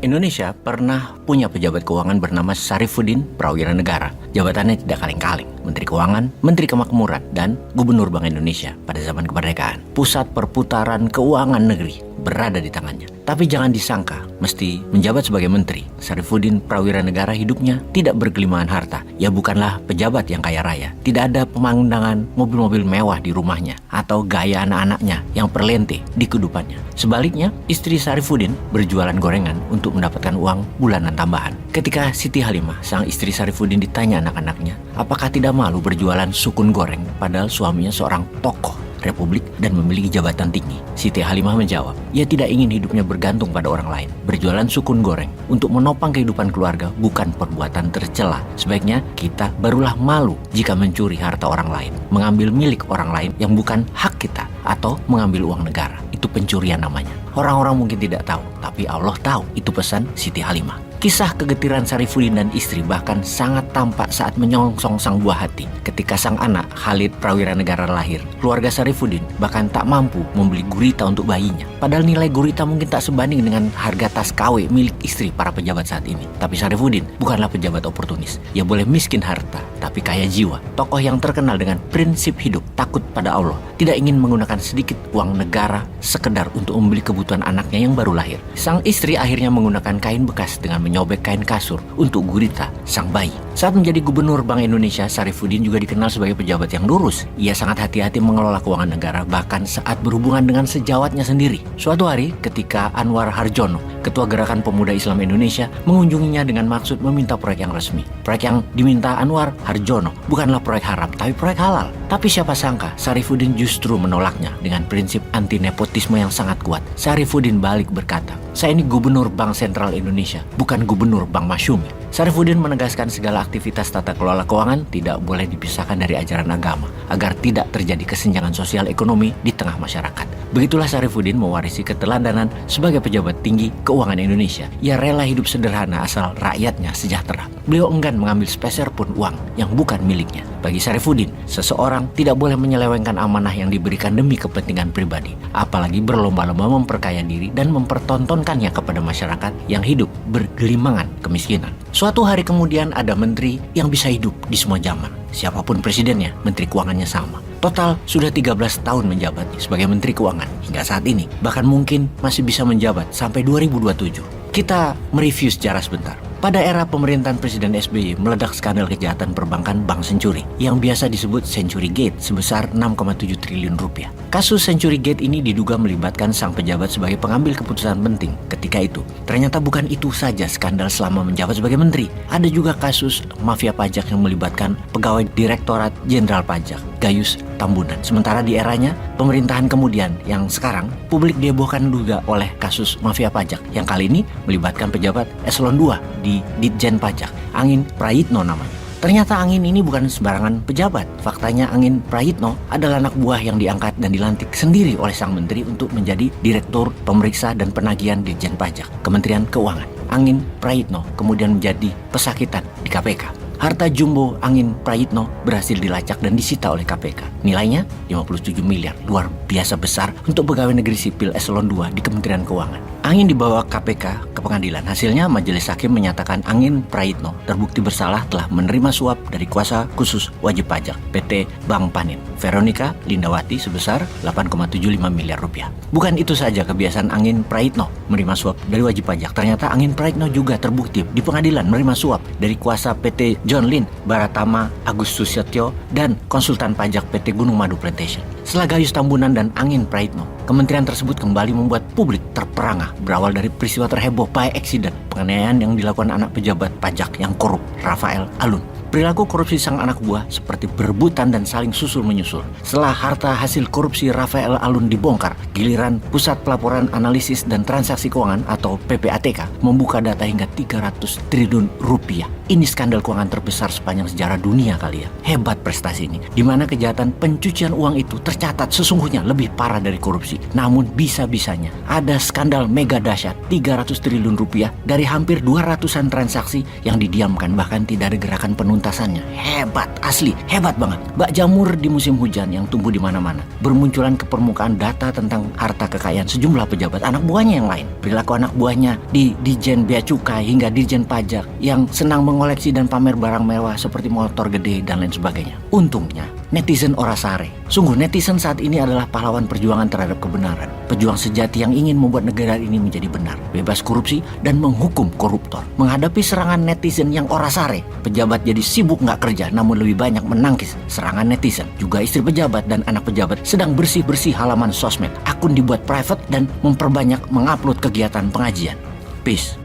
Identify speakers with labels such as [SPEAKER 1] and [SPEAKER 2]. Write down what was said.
[SPEAKER 1] Indonesia pernah punya pejabat keuangan bernama Syarifuddin Prawira Negara. Jabatannya tidak kaleng-kaleng, Menteri Keuangan, Menteri Kemakmuran, dan Gubernur Bank Indonesia pada zaman kemerdekaan. Pusat perputaran keuangan negeri berada di tangannya. Tapi jangan disangka, mesti menjabat sebagai menteri. Syarifuddin Prawira Negara hidupnya tidak bergelimangan harta. Ia bukanlah pejabat yang kaya raya. Tidak ada pemandangan mobil-mobil mewah di rumahnya atau gaya anak-anaknya yang perlente di kehidupannya. Sebaliknya, istri Syarifuddin berjualan gorengan untuk mendapatkan uang bulanan tambahan. Ketika Siti Halimah, sang istri Syarifuddin, ditanya anak-anaknya, apakah tidak malu berjualan sukun goreng padahal suaminya seorang tokoh Republik dan memiliki jabatan tinggi? Siti Halimah menjawab, ia tidak ingin hidupnya bergantung pada orang lain. Berjualan sukun goreng untuk menopang kehidupan keluarga bukan perbuatan tercela. Sebaiknya kita barulah malu jika mencuri harta orang lain, mengambil milik orang lain yang bukan hak kita, atau mengambil uang negara. Itu pencurian namanya. Orang-orang mungkin tidak tahu, tapi Allah tahu. Itu pesan Siti Halimah. Kisah kegetiran Syarifuddin dan istri bahkan sangat tampak saat menyongsong sang buah hati. Ketika sang anak Khalid Prawira Negara lahir, keluarga Syarifuddin bahkan tak mampu membeli gurita untuk bayinya. Padahal nilai gurita mungkin tak sebanding dengan harga tas KW milik istri para pejabat saat ini. Tapi Syarifuddin bukanlah pejabat oportunis. Ia boleh miskin harta, tapi kaya jiwa. Tokoh yang terkenal dengan prinsip hidup, takut pada Allah, tidak ingin menggunakan sedikit uang negara sekedar untuk membeli kebutuhan anaknya yang baru lahir. Sang istri akhirnya menggunakan kain bekas dengan menyobek kain kasur untuk gurita sang bayi. Saat menjadi Gubernur Bank Indonesia, Syarifuddin juga dikenal sebagai pejabat yang lurus. Ia sangat hati-hati mengelola keuangan negara, bahkan saat berhubungan dengan sejawatnya sendiri. Suatu hari, ketika Anwar Harjono, Ketua Gerakan Pemuda Islam Indonesia, mengunjunginya dengan maksud meminta proyek yang resmi. Proyek yang diminta Anwar Harjono bukanlah proyek haram, tapi proyek halal. Tapi siapa sangka, Syarifuddin justru menolaknya dengan prinsip anti nepotisme yang sangat kuat. Syarifuddin balik berkata, saya ini Gubernur Bank Sentral Indonesia, bukan Gubernur Bank Masyumi. Syarifuddin menegaskan segala aktivitas tata kelola keuangan tidak boleh dipisahkan dari ajaran agama agar tidak terjadi kesenjangan sosial ekonomi di tengah masyarakat. Begitulah Syarifuddin mewarisi keteladanan sebagai pejabat tinggi keuangan Indonesia. Ia rela hidup sederhana asal rakyatnya sejahtera. Beliau enggan mengambil sepeser pun uang yang bukan miliknya. Bagi Syarifuddin, seseorang tidak boleh menyelewengkan amanah yang diberikan demi kepentingan pribadi, apalagi berlomba-lomba memperkaya diri dan mempertontonkannya kepada masyarakat yang hidup bergelimangan kemiskinan. Suatu hari kemudian ada menteri yang bisa hidup di semua zaman. Siapapun presidennya, menteri keuangannya sama. Total sudah 13 tahun menjabat sebagai menteri keuangan hingga saat ini. Bahkan mungkin masih bisa menjabat sampai 2027. Kita mereview sejarah sebentar. Pada era pemerintahan Presiden SBY meledak skandal kejahatan perbankan Bank Senturi yang biasa disebut Century Gate sebesar 6,7 triliun rupiah. Kasus Century Gate ini diduga melibatkan sang pejabat sebagai pengambil keputusan penting ketika itu. Ternyata bukan itu saja skandal selama menjabat sebagai menteri. Ada juga kasus mafia pajak yang melibatkan pegawai Direktorat Jenderal Pajak, Gayus Tambunan. Sementara di eranya pemerintahan kemudian yang sekarang, publik dihebohkan juga oleh kasus mafia pajak yang kali ini melibatkan pejabat eselon 2 di Ditjen Pajak, Angin Prayitno namanya. Ternyata Angin ini bukan sembarangan pejabat. Faktanya Angin Prayitno adalah anak buah yang diangkat dan dilantik sendiri oleh sang menteri untuk menjadi Direktur Pemeriksa dan Penagihan Ditjen Pajak, Kementerian Keuangan. Angin Prayitno kemudian menjadi pesakitan di KPK. Harta jumbo Angin Prayitno berhasil dilacak dan disita oleh KPK. Nilainya 57 miliar, luar biasa besar untuk pegawai negeri sipil eselon 2 di Kementerian Keuangan. Angin dibawa KPK ke pengadilan. Hasilnya majelis hakim menyatakan Angin Prayitno terbukti bersalah telah menerima suap dari kuasa khusus wajib pajak PT Bank Panin, Veronica Lindawati sebesar 8,75 miliar rupiah. Bukan itu saja kebiasaan Angin Prayitno menerima suap dari wajib pajak. Ternyata Angin Prayitno juga terbukti di pengadilan menerima suap dari kuasa PT John Lynn Baratama Agustus Setio dan konsultan pajak PT Gunung Madu Plantation. Setelah Gayus Tambunan dan Angin Prayitno, kementerian tersebut kembali membuat publik terperangah berawal dari peristiwa terheboh by accident penganiayaan yang dilakukan anak pejabat pajak yang korup, Rafael Alun. Perilaku korupsi sang anak buah seperti berebutan dan saling susul-menyusul. Setelah harta hasil korupsi Rafael Alun dibongkar, giliran Pusat Pelaporan Analisis dan Transaksi Keuangan atau PPATK membuka data hingga 300 triliun rupiah Ini skandal keuangan terbesar sepanjang sejarah dunia kali ya. Hebat prestasi ini. Di mana kejahatan pencucian uang itu tercatat sesungguhnya lebih parah dari korupsi. Namun bisa-bisanya ada skandal mega dahsyat 300 triliun rupiah dari hampir 200-an transaksi yang didiamkan, bahkan tidak ada gerakan penuntasannya. Hebat, asli, hebat banget. Bak jamur di musim hujan yang tumbuh di mana-mana. Bermunculan ke permukaan data tentang harta kekayaan sejumlah pejabat anak buahnya yang lain. Perilaku anak buahnya di Dijen Bea Cukai hingga Dijen Pajak yang senang mengoleksi dan pamer barang mewah seperti motor gede dan lain sebagainya. Untungnya netizen ora sare. Sungguh netizen saat ini adalah pahlawan perjuangan terhadap kebenaran. Pejuang sejati yang ingin membuat negara ini menjadi benar, bebas korupsi dan menghukum koruptor. Menghadapi serangan netizen yang ora sare, pejabat jadi sibuk nggak kerja namun lebih banyak menangkis serangan netizen. Juga istri pejabat dan anak pejabat sedang bersih-bersih halaman sosmed. Akun dibuat private dan memperbanyak mengupload kegiatan pengajian. Peace.